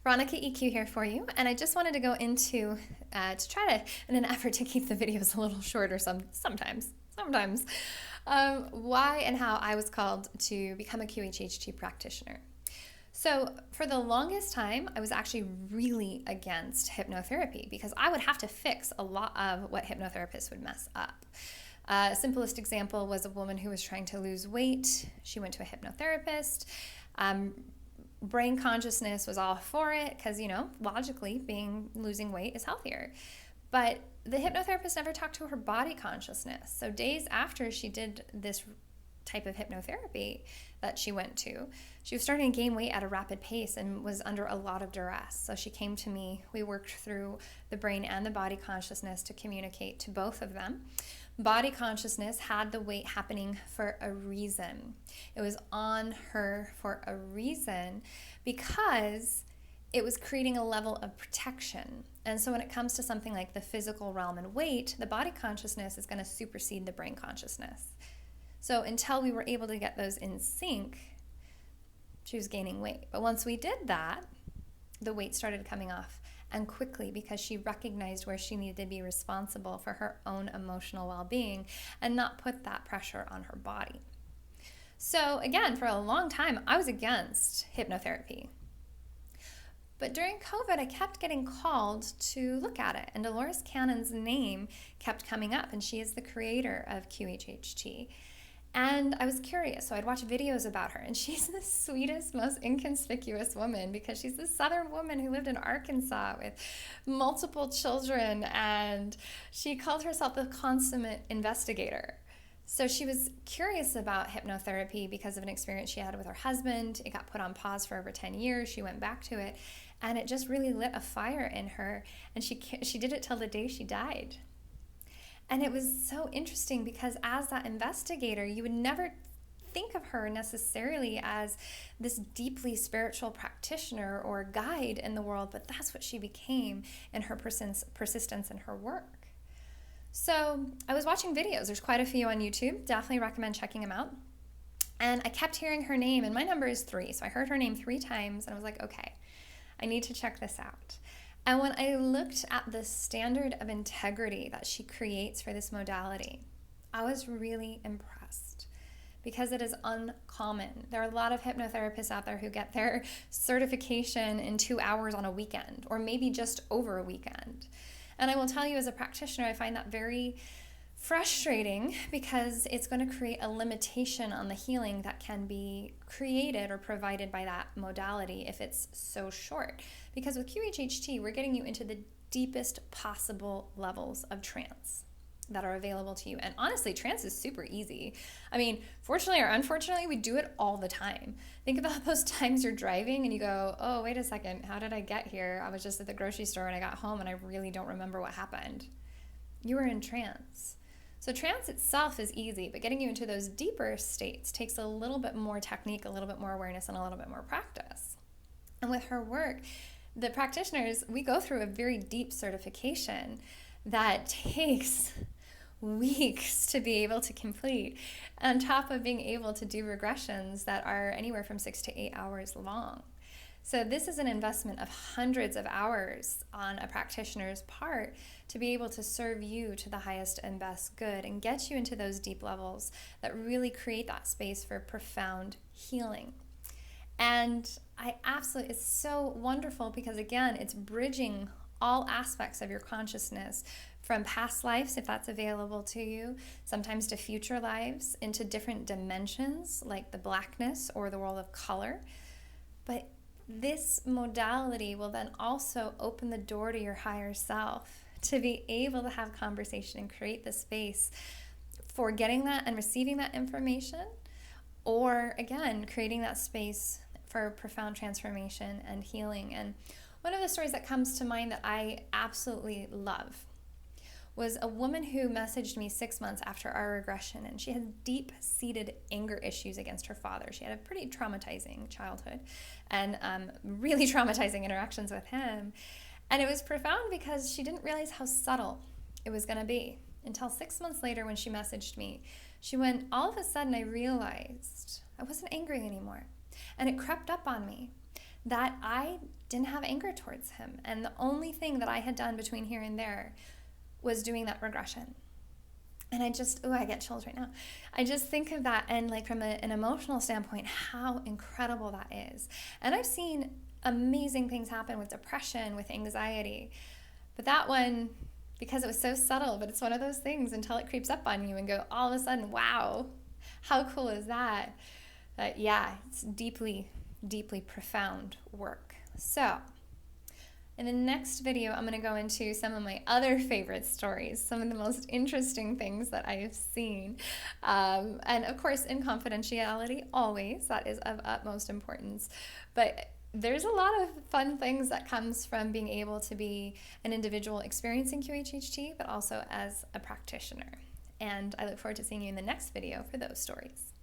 Veronica EQ here for you, and I just wanted to go into to try to, in an effort to keep the videos a little shorter sometimes, why and how I was called to become a QHHT practitioner. So for the longest time, I was actually really against hypnotherapy because I would have to fix a lot of what hypnotherapists would mess up. Simplest example was a woman who was trying to lose weight. She went to a hypnotherapist. Brain consciousness was all for it because, logically losing weight is healthier. But the hypnotherapist never talked to her body consciousness. So days after she did this type of hypnotherapy that she went to, she was starting to gain weight at a rapid pace and was under a lot of duress. So she came to me. We worked through the brain and the body consciousness to communicate to both of them. Body consciousness had the weight happening for a reason. It was on her for a reason because it was creating a level of protection. And so when it comes to something like the physical realm and weight, the body consciousness is going to supersede the brain consciousness. So until we were able to get those in sync, she was gaining weight. But once we did that, the weight started coming off, and quickly, because she recognized where she needed to be responsible for her own emotional well-being and not put that pressure on her body. So again, for a long time, I was against hypnotherapy. But during COVID, I kept getting called to look at it, and Dolores Cannon's name kept coming up, and she is the creator of QHHT. And I was curious, so I'd watch videos about her, and she's the sweetest, most inconspicuous woman because she's this Southern woman who lived in Arkansas with multiple children, and she called herself the consummate investigator. So she was curious about hypnotherapy because of an experience she had with her husband. It got put on pause for over 10 years. She went back to it, and it just really lit a fire in her, and she did it till the day she died. And it was so interesting because as that investigator, you would never think of her necessarily as this deeply spiritual practitioner or guide in the world, but that's what she became in her persistence in her work. So I was watching videos. There's quite a few on YouTube. Definitely recommend checking them out. And I kept hearing her name, and my number is 3. So I heard her name 3 times, and I was like, okay, I need to check this out. And when I looked at the standard of integrity that she creates for this modality, I was really impressed because it is uncommon. There are a lot of hypnotherapists out there who get their certification in 2 hours on a weekend or maybe just over a weekend. And I will tell you, as a practitioner, I find that very frustrating because it's going to create a limitation on the healing that can be created or provided by that modality if it's so short. Because with QHHT, we're getting you into the deepest possible levels of trance that are available to you. And honestly, trance is super easy. I mean, fortunately or unfortunately, we do it all the time. Think about those times you're driving and you go, oh, wait a second, how did I get here? I was just at the grocery store and I got home and I really don't remember what happened. You were in trance. So trance itself is easy, but getting you into those deeper states takes a little bit more technique, a little bit more awareness, and a little bit more practice. And with her work, the practitioners, we go through a very deep certification that takes weeks to be able to complete, on top of being able to do regressions that are anywhere from 6 to 8 hours long. So this is an investment of hundreds of hours on a practitioner's part to be able to serve you to the highest and best good and get you into those deep levels that really create that space for profound healing. And it's so wonderful because, again, it's bridging all aspects of your consciousness from past lives, if that's available to you, sometimes to future lives, into different dimensions like the blackness or the world of color. But this modality will then also open the door to your higher self to be able to have conversation and create the space for getting that and receiving that information, or again, creating that space for profound transformation and healing. And one of the stories that comes to mind that I absolutely love was a woman who messaged me 6 months after our regression, and she had deep-seated anger issues against her father. She had a pretty traumatizing childhood and really traumatizing interactions with him. And it was profound because she didn't realize how subtle it was going to be until 6 months later when she messaged me. She went, all of a sudden I realized I wasn't angry anymore. And it crept up on me that I didn't have anger towards him. And the only thing that I had done between here and there was doing that regression. And I get chills right now. I just think of that, and like from an emotional standpoint, how incredible that is. And I've seen amazing things happen with depression, with anxiety. But that one, because it was so subtle, but it's one of those things until it creeps up on you and go all of a sudden, wow, how cool is that? Yeah, it's deeply, deeply profound work. So in the next video, I'm going to go into some of my other favorite stories, some of the most interesting things that I have seen. And of course, in confidentiality, always, that is of utmost importance. But there's a lot of fun things that comes from being able to be an individual experiencing QHHT, but also as a practitioner. And I look forward to seeing you in the next video for those stories.